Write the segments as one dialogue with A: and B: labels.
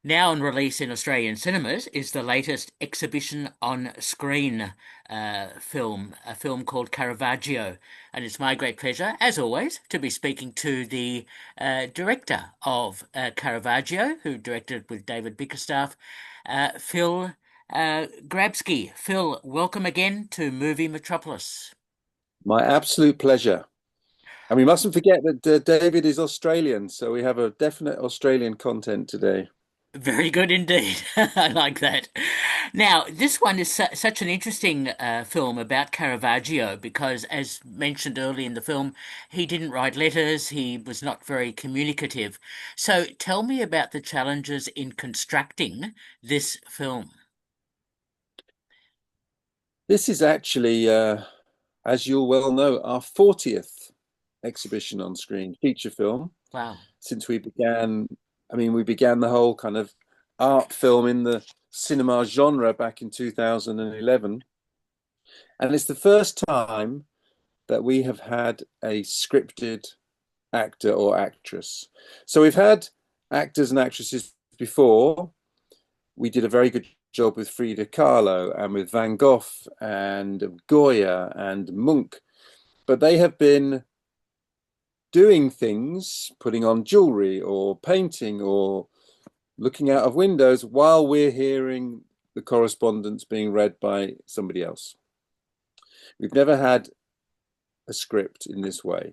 A: Now on release in Australian cinemas is the latest exhibition on screen film, a film called Caravaggio. And it's my great pleasure, as always, to be speaking to the director of Caravaggio, who directed with David Bickerstaff, Phil Grabsky. Phil, welcome again to Movie Metropolis.
B: My absolute pleasure. And we mustn't forget that David is Australian, so we have a definite Australian content today.
A: Very good indeed. I like that. Now, this one is such an interesting film about Caravaggio because, as mentioned early in the film, he didn't write letters, he was not very communicative. So, tell me about the challenges in constructing this film.
B: This is actually, as you'll well know, our 40th exhibition on screen feature film
A: Wow.
B: since we began. I mean, we began the whole kind of art film in the cinema genre back in 2011. And it's the first time that we have had a scripted actor or actress. So we've had actors and actresses before. We did a very good job with Frida Kahlo and with Van Gogh and Goya and Munch, but they have been doing things, putting on jewelry or painting or looking out of windows while we're hearing the correspondence being read by somebody else. We've never had a script in this way.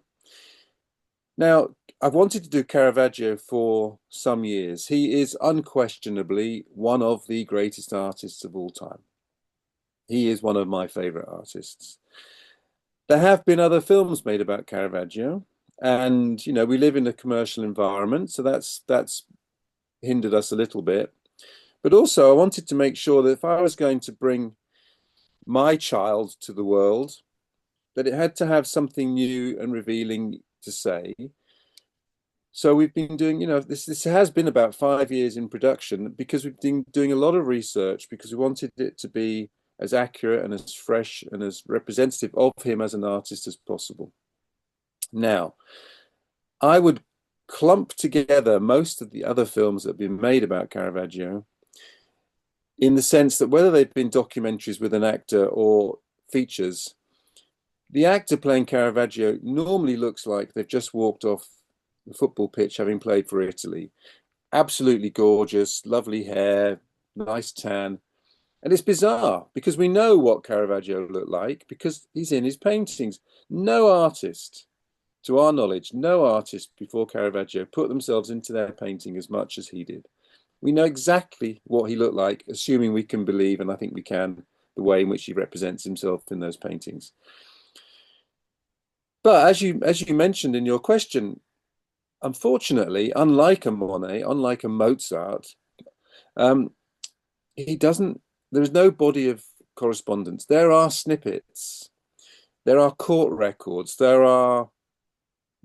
B: Now, I've wanted to do Caravaggio for some years. He is unquestionably one of the greatest artists of all time. He is one of my favorite artists. There have been other films made about Caravaggio, and we live in a commercial environment, so that's hindered us a little bit. But also, I wanted to make sure that if I was going to bring my child to the world, that it had to have something new and revealing to say. So we've been doing, this has been about 5 years in production because we've been doing a lot of research because we wanted it to be as accurate and as fresh and as representative of him as an artist as possible. Now, I would clump together most of the other films that have been made about Caravaggio in the sense that whether they've been documentaries with an actor or features, the actor playing Caravaggio normally looks like they've just walked off the football pitch having played for Italy. Absolutely gorgeous, lovely hair, nice tan. And it's bizarre because we know what Caravaggio looked like because he's in his paintings. No artist, to our knowledge, no artist before Caravaggio put themselves into their painting as much as he did. We know exactly what he looked like, assuming we can believe, and I think we can, the way in which he represents himself in those paintings. But as you mentioned in your question, unfortunately, unlike a Monet, unlike a Mozart, um, he doesn't. There is no body of correspondence. There are snippets, there are court records, there are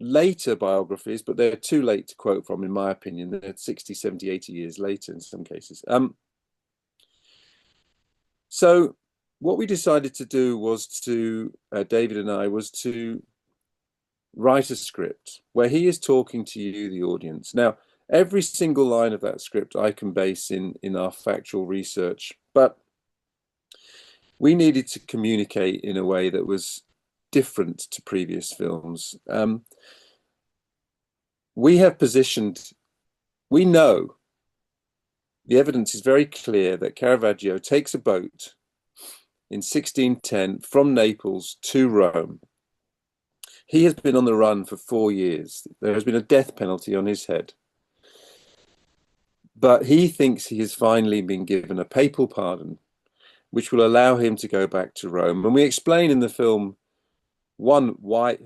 B: later biographies, but they're too late to quote from, in my opinion. They're 60, 70, 80 years later in some cases. So what we decided to do was David and I, was to write a script where he is talking to you, the audience. Now, every single line of that script I can base in our factual research, but we needed to communicate in a way that was different to previous films. We have positioned, we know the evidence is very clear that Caravaggio takes a boat in 1610 from Naples to Rome. He has been on the run for 4 years. There has been a death penalty on his head. But he thinks he has finally been given a papal pardon, which will allow him to go back to Rome. And we explain in the film, one, why,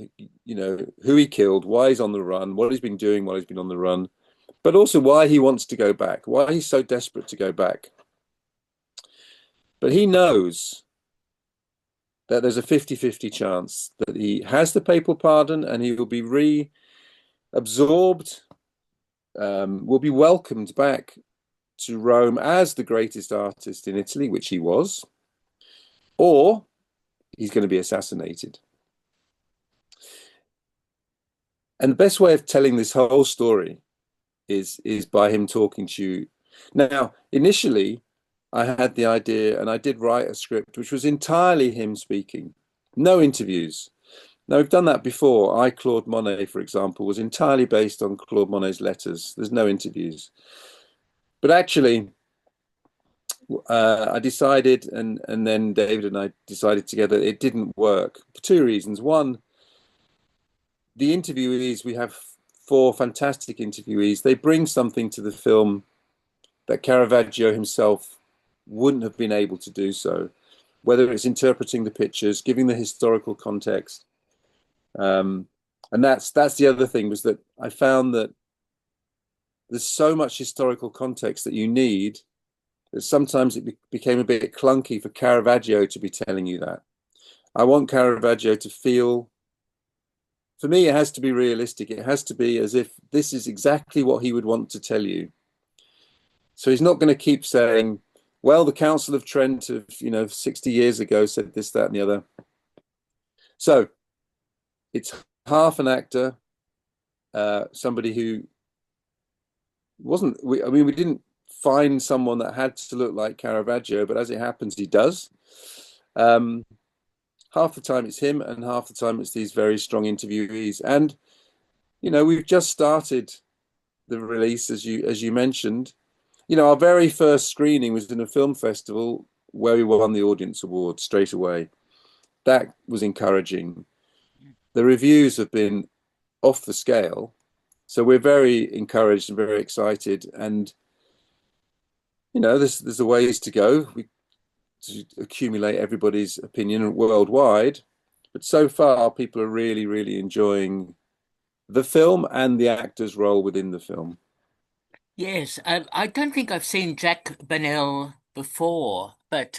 B: who he killed, why he's on the run, what he's been doing while he's been on the run, but also why he wants to go back, why he's so desperate to go back. But he knows that there's a 50-50 chance that he has the papal pardon and he will be reabsorbed, will be welcomed back to Rome as the greatest artist in Italy, which he was, or he's going to be assassinated. And the best way of telling this whole story is by him talking to you Now, initially, I had the idea, and I did write a script which was entirely him speaking, no interviews. Now, we've done that before. Claude Monet, for example, was entirely based on Claude Monet's letters. There's no interviews. But actually, I decided, and then David and I decided together, it didn't work for two reasons. One, the interviewees, we have four fantastic interviewees. They bring something to the film that Caravaggio himself wouldn't have been able to do so, whether it's interpreting the pictures, giving the historical context. And that's the other thing, was that I found that there's so much historical context that you need that sometimes it became a bit clunky for Caravaggio to be telling you that. I want Caravaggio to feel, for me, it has to be realistic. It has to be as if this is exactly what he would want to tell you. So he's not going to keep saying, well, the Council of Trent of, 60 years ago said this, that, and the other. So it's half an actor, somebody who wasn't, we didn't find someone that had to look like Caravaggio, but as it happens, he does. Half the time it's him, and half the time it's these very strong interviewees. And, we've just started the release, as you mentioned. Our very first screening was in a film festival where we won the audience award straight away. That was encouraging. The reviews have been off the scale. So we're very encouraged and very excited. And, there's a ways to go to accumulate everybody's opinion worldwide. But so far, people are really, really enjoying the film and the actor's role within the film.
A: Yes, I don't think I've seen Jack Bennell before, but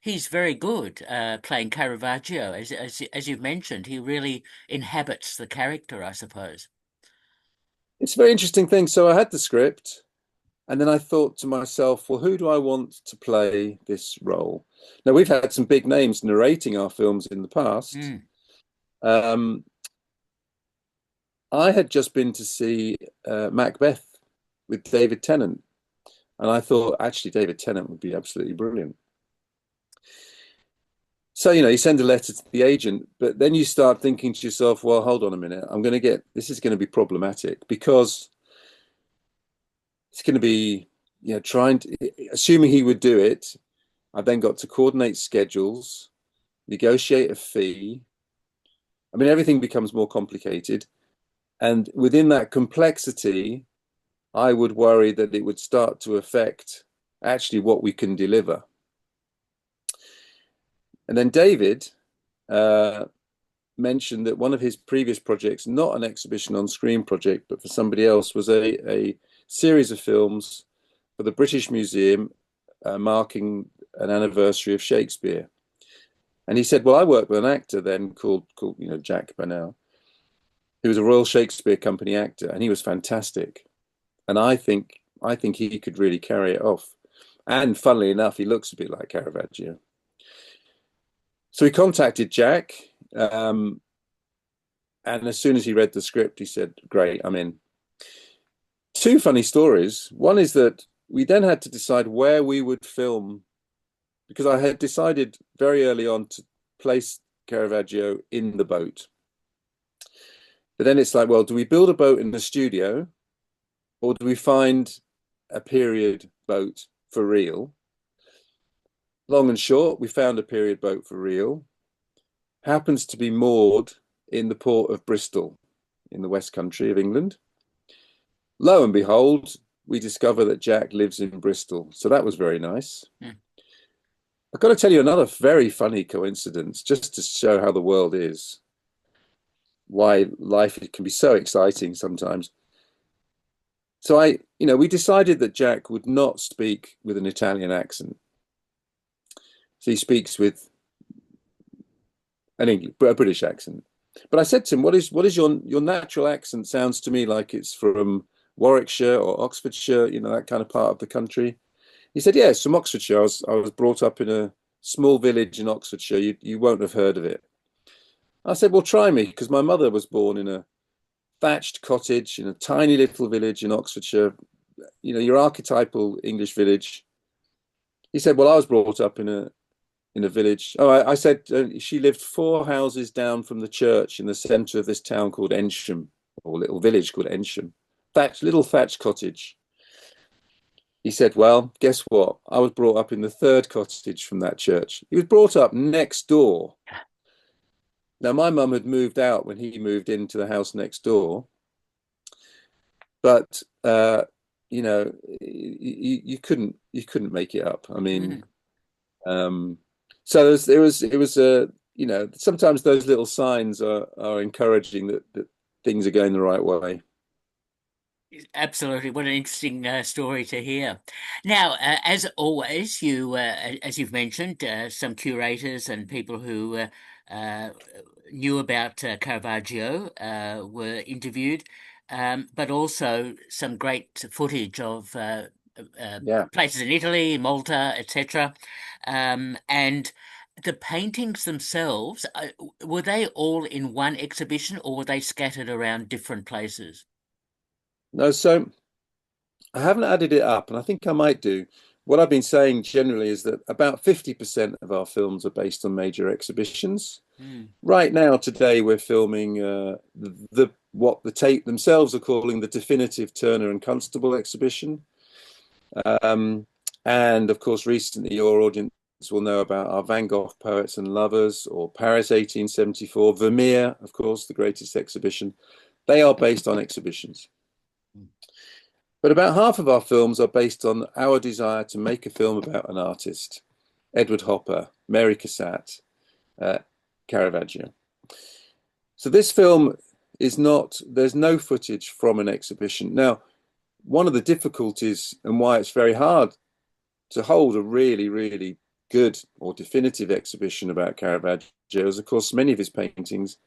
A: he's very good playing Caravaggio. As you've mentioned, he really inhabits the character, I suppose.
B: It's a very interesting thing. So I had the script, and then I thought to myself, well, who do I want to play this role? Now, we've had some big names narrating our films in the past.
A: Mm.
B: Um, I had just been to see Macbeth with David Tennant, and I thought actually David Tennant would be absolutely brilliant. So, you send a letter to the agent, but then you start thinking to yourself, well, hold on a minute, this is going to be problematic because it's going to be, assuming he would do it. I then got to coordinate schedules, negotiate a fee. I mean, everything becomes more complicated. And within that complexity, I would worry that it would start to affect actually what we can deliver. And then David mentioned that one of his previous projects, not an exhibition on screen project, but for somebody else, was a series of films for the British Museum marking an anniversary of Shakespeare. And he said, well, I worked with an actor then called Jack Bennell, who was a Royal Shakespeare Company actor, and he was fantastic. And I think he could really carry it off. And funnily enough, he looks a bit like Caravaggio. So he contacted Jack, and as soon as he read the script, he said, great, I'm in. Two funny stories. One is that we then had to decide where we would film, because I had decided very early on to place Caravaggio in the boat. But then it's like, well, do we build a boat in the studio, or do we find a period boat for real? Long and short, we found a period boat for real. Happens to be moored in the port of Bristol in the West Country of England. Lo and behold, we discover that Jack lives in Bristol. So that was very nice.
A: Mm.
B: I've got to tell you another very funny coincidence, just to show how the world is, why life can be so exciting sometimes. So we decided that Jack would not speak with an Italian accent. So he speaks with a British accent. But I said to him, what is your natural accent? Sounds to me like it's from Warwickshire or Oxfordshire, that kind of part of the country. He said, yeah, it's from Oxfordshire. I was brought up in a small village in Oxfordshire. You won't have heard of it. I said, well, try me, because my mother was born in a thatched cottage in a tiny little village in Oxfordshire. your archetypal English village. He said, well, I was brought up in a village. Oh, I said she lived 4 houses down from the church in the centre of this town called Ensham, or little village called Ensham. Little thatched cottage. He said, well, guess what? I was brought up in the third cottage from that church. He was brought up next door. Now, my mum had moved out when he moved into the house next door, but you couldn't make it up. I
A: Mm.
B: mean, um, so it was sometimes those little signs are encouraging that things are going the right way.
A: Absolutely, what an interesting story to hear. Now, as always, as you've mentioned, some curators and people who uh, knew about Caravaggio were interviewed, but also some great footage of uh,
B: Yeah.
A: places in Italy, Malta, etc. And the paintings themselves, were they all in one exhibition, or were they scattered around different places?
B: No, so I haven't added it up, and I think I might do. What I've been saying generally is that about 50% of our films are based on major exhibitions.
A: Mm.
B: Right now, today, we're filming what the Tate themselves are calling the definitive Turner and Constable exhibition. Um, and of course, recently, your audience will know about our Van Gogh Poets and Lovers or Paris 1874, Vermeer, of course, the greatest exhibition. They are based on exhibitions. But about half of our films are based on our desire to make a film about an artist. Edward Hopper, Mary Cassatt, uh, Caravaggio. So this film is not, there's no footage from an exhibition. Now, one of the difficulties and why it's very hard to hold a really, really good or definitive exhibition about Caravaggio is, of course, many of his paintings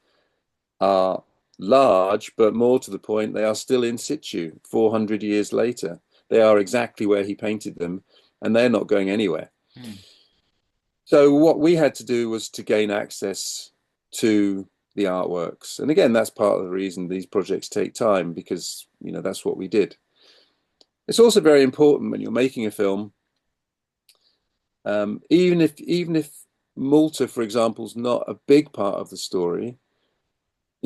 B: are large, but more to the point, they are still in situ 400 years later. They are exactly where he painted them, and they're not going anywhere.
A: Mm.
B: So what we had to do was to gain access to the artworks. And again, that's part of the reason these projects take time, because, that's what we did. It's also very important when you're making a film, even if Malta, for example, is not a big part of the story,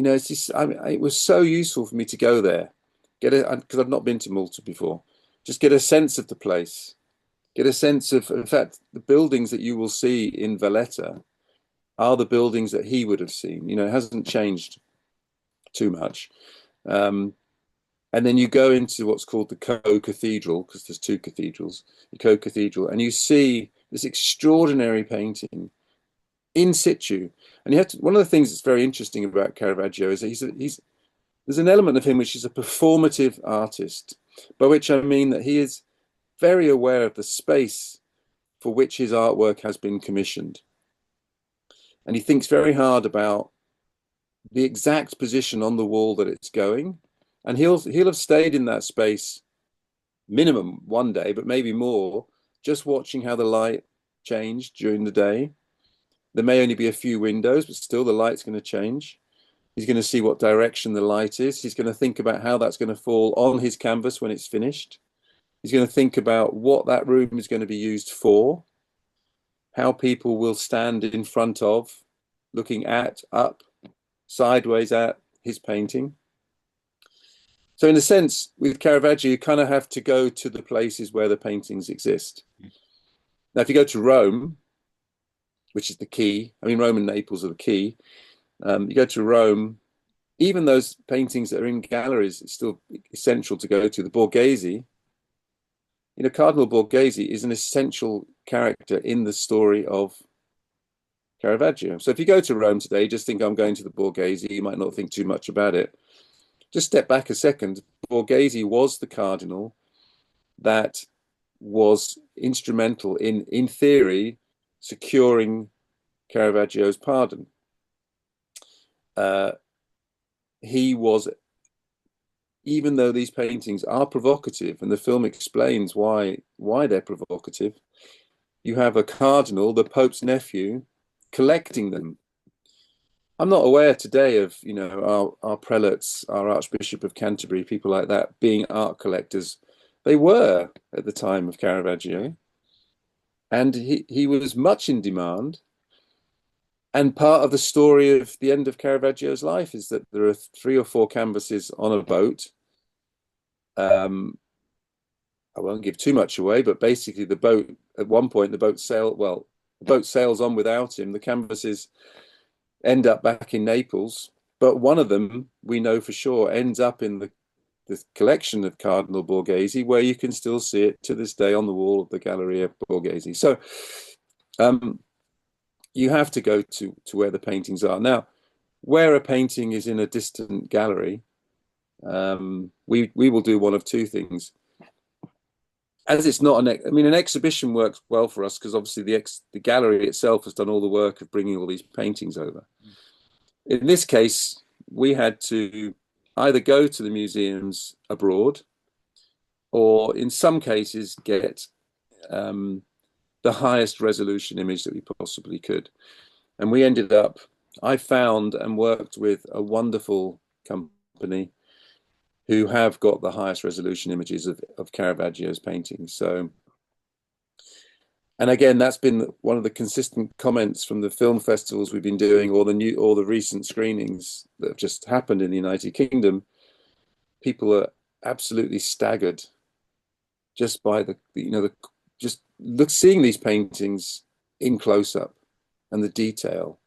B: it's just, I mean, it was so useful for me to go there, because I've not been to Malta before, just get a sense of the place, get a sense of, in fact, the buildings that you will see in Valletta are the buildings that he would have seen. It hasn't changed too much. Um, and then you go into what's called the co-cathedral, because there's two cathedrals, the co-cathedral, and you see this extraordinary painting in situ. And one of the things that's very interesting about Caravaggio is that there's an element of him which is a performative artist, by which I mean that he is very aware of the space for which his artwork has been commissioned. And he thinks very hard about the exact position on the wall that it's going. And he'll have stayed in that space minimum one day, but maybe more, just watching how the light changed during the day. There may only be a few windows, but still the light's going to change. He's going to see what direction the light is. He's going to think about how that's going to fall on his canvas when it's finished. He's going to think about what that room is going to be used for, how people will stand in front of, looking at, up, sideways at his painting. So in a sense, with Caravaggio, you kind of have to go to the places where the paintings exist. Now, if you go to Rome, which is the key, I mean, Rome and Naples are the key. You go to Rome, even those paintings that are in galleries, it's still essential to go to. The Borghese, Cardinal Borghese is an essential character in the story of Caravaggio. So if you go to Rome today, just think I'm going to the Borghese, you might not think too much about it. Just step back a second. Borghese was the cardinal that was instrumental in theory, securing Caravaggio's pardon. He was, even though these paintings are provocative, and the film explains why they're provocative, you have a cardinal, the Pope's nephew, collecting them. I'm not aware today of, our prelates, our Archbishop of Canterbury, people like that being art collectors. They were at the time of Caravaggio, and he was much in demand. And part of the story of the end of Caravaggio's life is that there are 3 or 4 canvases on a boat. Um, I won't give too much away, but basically the boat, at one point, the boat sails on without him. The canvases end up back in Naples, but one of them, we know for sure, ends up in the collection of Cardinal Borghese, where you can still see it to this day on the wall of the Galleria Borghese. So um, you have to go to where the paintings are. Now, where a painting is in a distant gallery, we will do one of two things. As it's not an exhibition works well for us because obviously the gallery itself has done all the work of bringing all these paintings over. In this case, we had to either go to the museums abroad or in some cases get the highest resolution image that we possibly could. And we ended up, I found and worked with a wonderful company who have got the highest resolution images of Caravaggio's paintings. So, and again, that's been one of the consistent comments from the film festivals we've been doing, or the recent screenings that have just happened in the United Kingdom. People are absolutely staggered just by seeing these paintings in close up and the detail.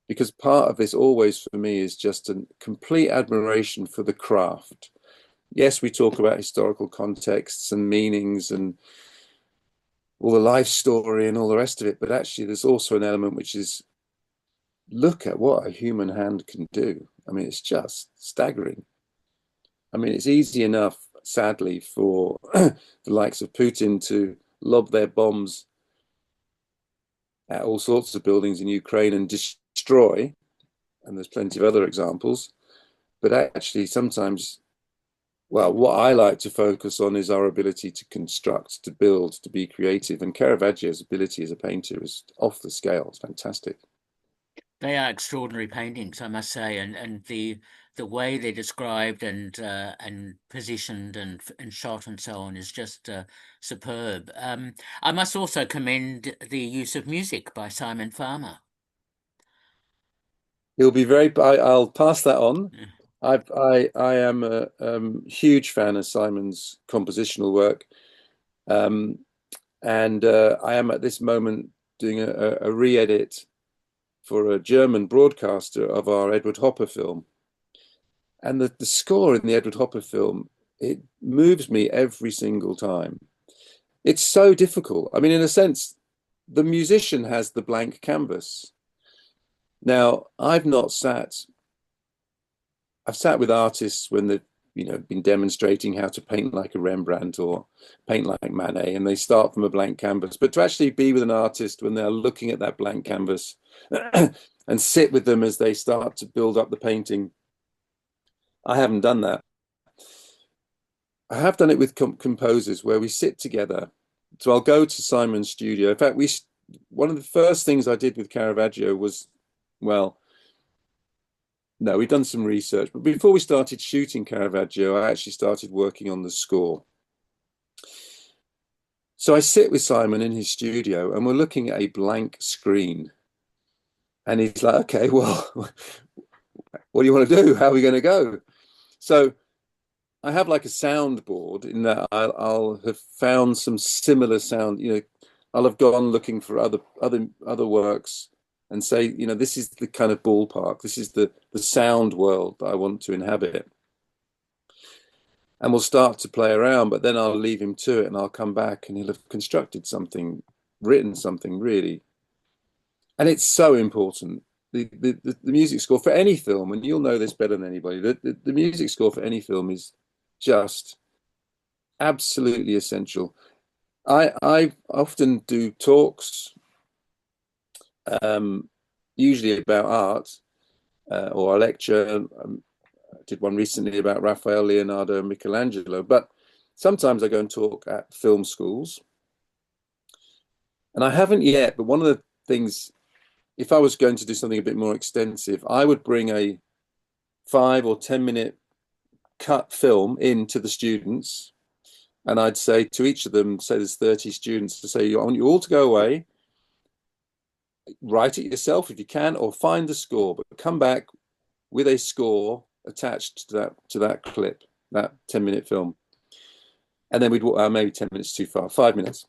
B: Because part of this always for me is just a complete admiration for the craft. Yes, we talk about historical contexts and meanings and all the life story and all the rest of it, but actually there's also an element which is look at what a human hand can do. I mean, it's just staggering. I mean, it's easy enough, sadly, for the likes of Putin to lob their bombs at all sorts of buildings in Ukraine and destroy, and there's plenty of other examples, but actually sometimes, well, what I like to focus on is our ability to construct, to build, to be creative, and Caravaggio's ability as a painter is off the scale. It's fantastic.
A: They are extraordinary paintings, I must say, and the way they're described and positioned and shot and so on is just superb. I must also commend the use of music by Simon Farmer.
B: He'll be I'll pass that on. I am a huge fan of Simon's compositional work. Um, and I am at this moment doing a re-edit for a German broadcaster of our Edward Hopper film. And the score in the Edward Hopper film, it moves me every single time. It's so difficult. I mean, in a sense, the musician has the blank canvas. Now, I've sat with artists when they've been demonstrating how to paint like a Rembrandt or paint like Manet, and they start from a blank canvas. But to actually be with an artist when they're looking at that blank canvas and sit with them as they start to build up the painting, I haven't done that. I have done it with composers where we sit together. So I'll go to Simon's studio. In fact, one of the first things I did with Caravaggio was, well, no, we've done some research, but before we started shooting Caravaggio, I actually started working on the score. So I sit with Simon in his studio and we're looking at a blank screen. And he's like, okay, well, what do you want to do? How are we going to go? So I have like a soundboard in that I'll have found some similar sound, I'll have gone looking for other works and say, this is the kind of ballpark, this is the sound world that I want to inhabit. And we'll start to play around, but then I'll leave him to it and I'll come back and he'll have constructed something, written something really. And it's so important. The music score for any film, and you'll know this better than anybody, the music score for any film is just absolutely essential. I often do talks, usually about art, or a lecture. I did one recently about Raphael, Leonardo, and Michelangelo. But sometimes I go and talk at film schools, and I haven't yet. But one of the things, if I was going to do something a bit more extensive, I would bring a 5 or 10 minute cut film in to the students And I'd say to each of them, say there's 30 students, to say, I want you all to go away, write it yourself if you can, or find the score, but come back with a score attached to that clip, that 10-minute film. And then we'd maybe 10 minutes too far, 5 minutes.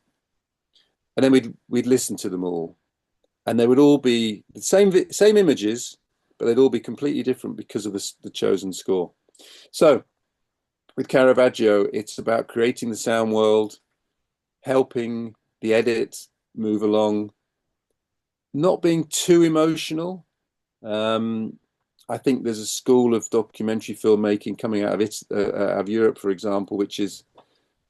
B: And then we'd listen to them all. And they would all be the same images, but they'd all be completely different because of the chosen score. So with Caravaggio, it's about creating the sound world, helping the edit move along, not being too emotional. I think there's a school of documentary filmmaking coming out of Europe, for example, which is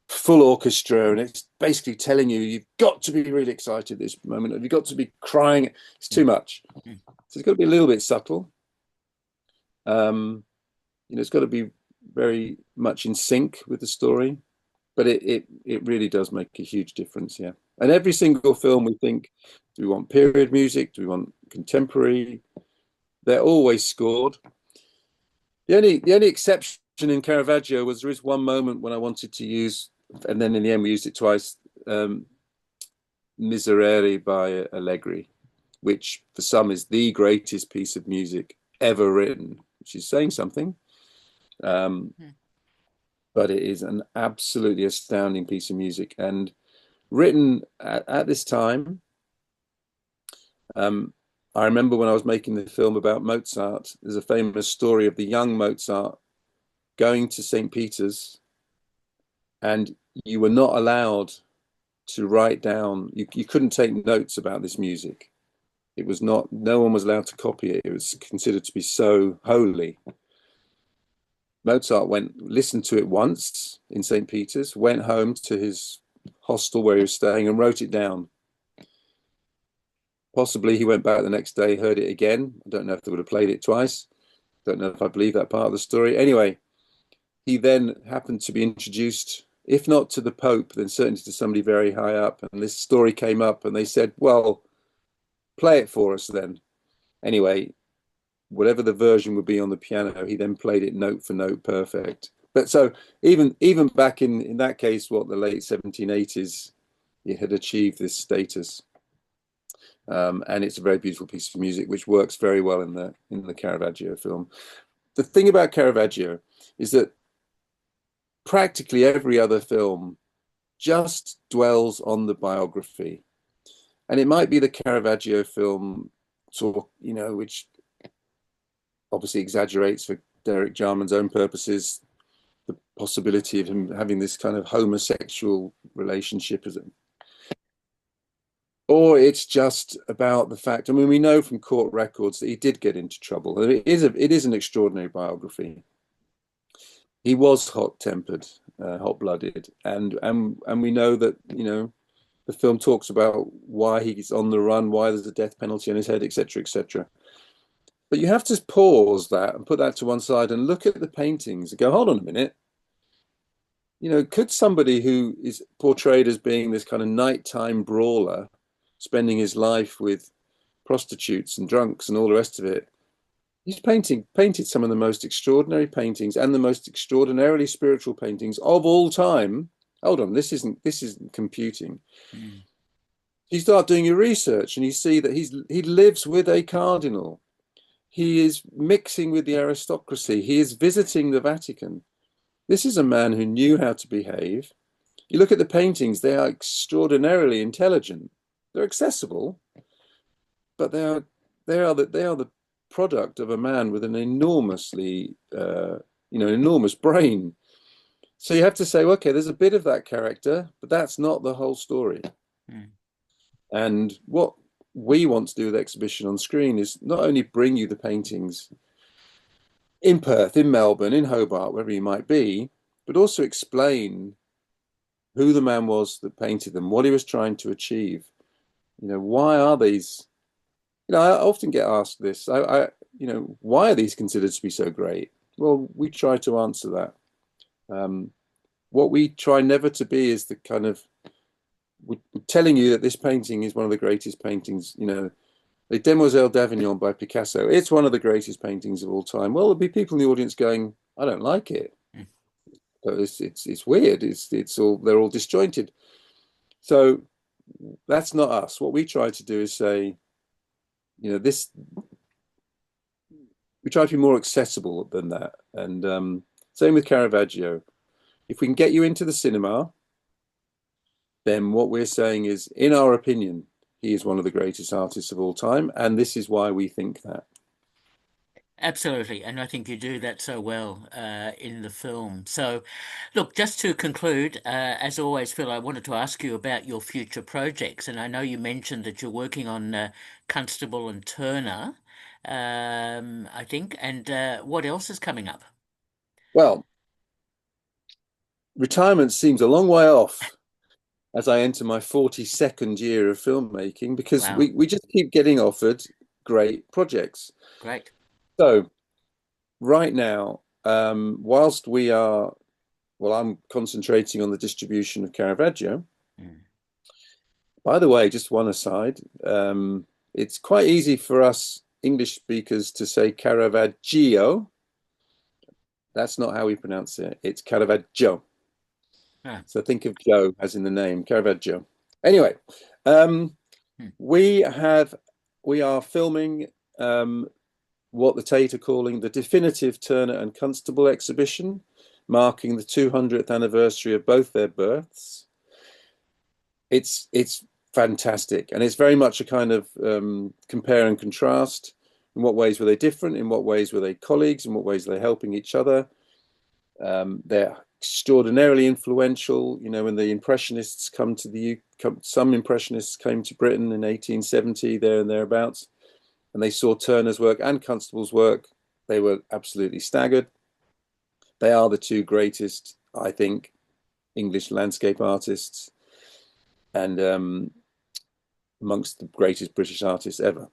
B: full orchestra, and it's basically telling you you've got to be really excited at this moment, you've got to be crying. It's too much. So it's got to be a little bit subtle. It's got to be very much in sync with the story, but it really does make a huge difference. Yeah. And every single film we think, do we want period music? Do we want contemporary? They're always scored. The only exception in Caravaggio was there is one moment when I wanted to use, and then in the end we used it twice, Miserere by Allegri, which for some is the greatest piece of music ever written, which is saying something. But it is an absolutely astounding piece of music and written at this time. I remember when I was making the film about Mozart, there's a famous story of the young Mozart going to St. Peter's, and you were not allowed to write down, you couldn't take notes about this music. It was not, no one was allowed to copy it. It was considered to be so holy. Mozart listened to it once in St. Peter's, went home to his hostel where he was staying and wrote it down. Possibly he went back the next day, heard it again. I don't know if they would have played it twice. Don't know if I believe that part of the story. Anyway, he then happened to be introduced, if not to the Pope, then certainly to somebody very high up. And this story came up and they said, well, play it for us then. Anyway, whatever the version would be on the piano, he then played it note for note perfect. But so even back in that case, the late 1780s, it had achieved this status. And it's a very beautiful piece of music, which works very well in the Caravaggio film. The thing about Caravaggio is that practically every other film just dwells on the biography. And it might be the Caravaggio film, which obviously exaggerates for Derek Jarman's own purposes the possibility of him having this kind of homosexual relationship or it's just about the fact. I mean, we know from court records that he did get into trouble. It is an extraordinary biography. He was hot-tempered, hot-blooded, and we know that the film talks about why he's on the run, why there's a death penalty on his head, etc., etc. But you have to pause that and put that to one side and look at the paintings and go, hold on a minute. Could somebody who is portrayed as being this kind of nighttime brawler, spending his life with prostitutes and drunks and all the rest of it, he's painted some of the most extraordinary paintings and the most extraordinarily spiritual paintings of all time. Hold on, this isn't computing. You start doing your research and you see that he lives with a cardinal. He is mixing with the aristocracy. He is visiting the Vatican. This is a man who knew how to behave. You look at the paintings, they are extraordinarily intelligent. They're accessible, but they are the product of a man with an enormously, enormous brain. So you have to say, okay, there's a bit of that character, but that's not the whole story. And what we want to do with the exhibition on screen is not only bring you the paintings in Perth, in Melbourne, in Hobart, wherever you might be, but also explain who the man was that painted them, what he was trying to achieve. Why are these? I often get asked this. Why are these considered to be so great? Well, we try to answer that. What we try never to be is the kind of we're telling you that this painting is one of the greatest paintings. Les Demoiselles d'Avignon by Picasso. It's one of the greatest paintings of all time. Well, there'll be people in the audience going, I don't like it. but it's weird. It's all they're all disjointed. So that's not us. What we try to do is say, this we try to be more accessible than that. And same with Caravaggio. If we can get you into the cinema, then what we're saying is, in our opinion, he is one of the greatest artists of all time, and this is why we think that.
A: Absolutely, and I think you do that so well in the film. So, look, just to conclude, as always, Phil, I wanted to ask you about your future projects, and I know you mentioned that you're working on Constable and Turner, I think, and what else is coming up?
B: Well, retirement seems a long way off as I enter my 42nd year of filmmaking because
A: Wow,
B: we just keep getting offered great projects.
A: great.
B: So right now, whilst I'm concentrating on the distribution of Caravaggio.
A: Mm.
B: By the way, just one aside, it's quite easy for us English speakers to say Caravaggio. That's not how we pronounce it. It's Caravaggio.
A: Ah,
B: So think of Joe as in the name, Caravaggio. Anyway, um,
A: hmm.
B: we have we are filming what the Tate are calling the definitive Turner and Constable exhibition, marking the 200th anniversary of both their births. It's fantastic, and it's very much a kind of compare and contrast. In what ways were they different? In what ways were they colleagues? In what ways are they helping each other? They're extraordinarily influential. When the Impressionists come to some Impressionists came to Britain in 1870, there and thereabouts, and they saw Turner's work and Constable's work. They were absolutely staggered. They are the two greatest, I think, English landscape artists, and amongst the greatest British artists ever.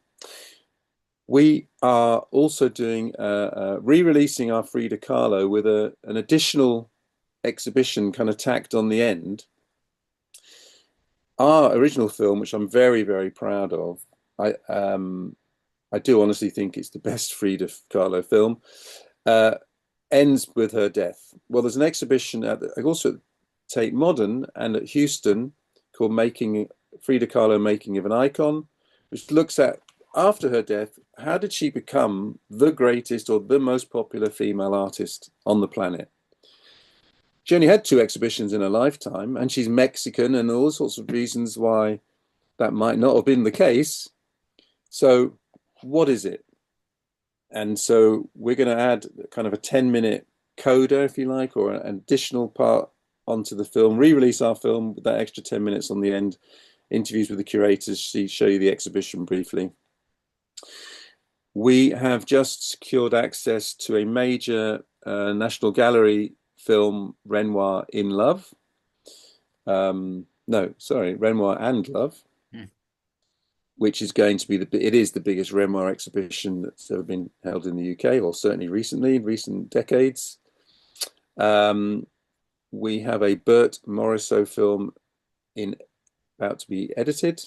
B: We are also doing re-releasing our Frida Kahlo with an additional exhibition kind of tacked on the end. Our original film, which I'm very, very proud of, I do honestly think it's the best Frida Kahlo film, uh, ends with her death. Well, there's an exhibition also at Tate Modern and at Houston called "Making Frida Kahlo: Making of an Icon," which looks at after her death, how did she become the greatest or the most popular female artist on the planet? She only had two exhibitions in her lifetime, and she's Mexican, and all sorts of reasons why that might not have been the case. So, what is it? And so, we're going to add kind of a 10-minute coda, if you like, or an additional part onto the film, re release our film with that extra 10 minutes on the end, interviews with the curators, show you the exhibition briefly. We have just secured access to a major National Gallery film, Renoir in Love. No, sorry, Renoir and Love,
A: Hmm.
B: which is going to be it is the biggest Renoir exhibition that's ever been held in the UK, or certainly recently, in recent decades. We have a Bert Morisot film about to be edited.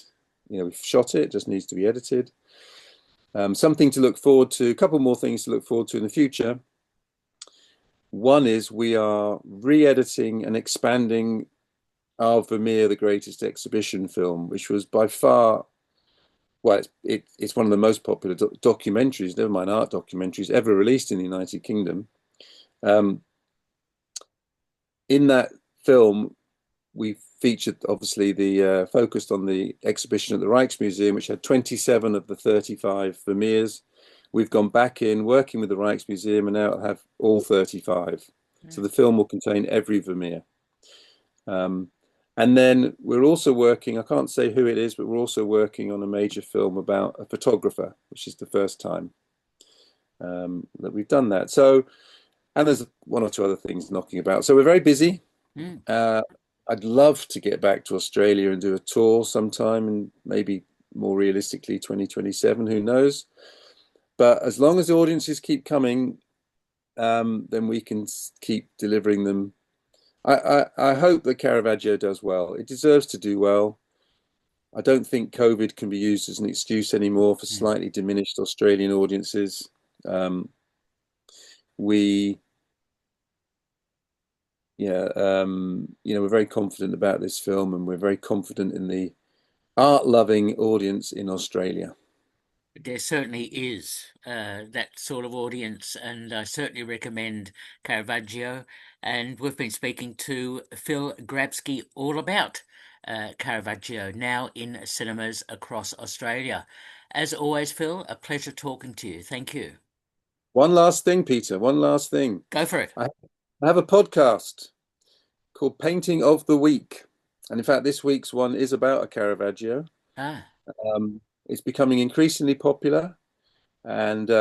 B: We've shot it, just needs to be edited. Something to look forward to, a couple more things to look forward to in the future. One is we are re-editing and expanding our Vermeer, the Greatest Exhibition film, which was by far, well, it's one of the most popular documentaries, never mind art documentaries, ever released in the United Kingdom. In that film, we featured obviously the focused on the exhibition at the Rijksmuseum, which had 27 of the 35 Vermeers. We've gone back in working with the Rijksmuseum and now have all 35. So the film will contain every Vermeer. And then we're also working, I can't say who it is, but we're also working on a major film about a photographer, which is the first time that we've done that. So, and there's one or two other things knocking about. So we're very busy.
A: Mm.
B: Uh, I'd love to get back to Australia and do a tour sometime, and maybe more realistically 2027, who knows. But as long as the audiences keep coming, then we can keep delivering them. I hope that Caravaggio does well. It deserves to do well. I don't think COVID can be used as an excuse anymore for
A: Mm.
B: slightly diminished Australian audiences. We yeah, we're very confident about this film, and we're very confident in the art-loving audience in Australia.
A: There certainly is that sort of audience, and I certainly recommend Caravaggio. And we've been speaking to Phil Grabsky all about Caravaggio, now in cinemas across Australia. As always, Phil, a pleasure talking to you. Thank you.
B: One last thing, Peter. One last thing.
A: Go for it.
B: I have a podcast called Painting of the Week, and in fact, this week's one is about a Caravaggio.
A: Ah,
B: It's becoming increasingly popular, and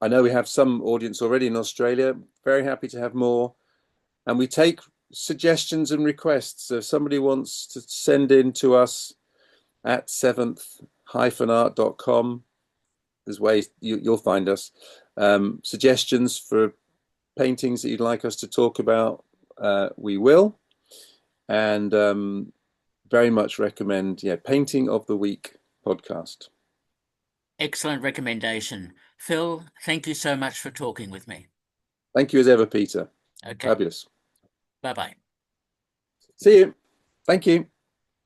B: I know we have some audience already in Australia. Very happy to have more, and we take suggestions and requests. So if somebody wants to send in to us at seventh-art.com, there's ways you'll find us. Suggestions for paintings that you'd like us to talk about, we will. And very much recommend, yeah, Painting of the Week podcast.
A: excellent recommendation. Phil, thank you so much for talking with me.
B: Thank you as ever, Peter.
A: Okay,
B: Fabulous.
A: bye bye.
B: See you. Thank you.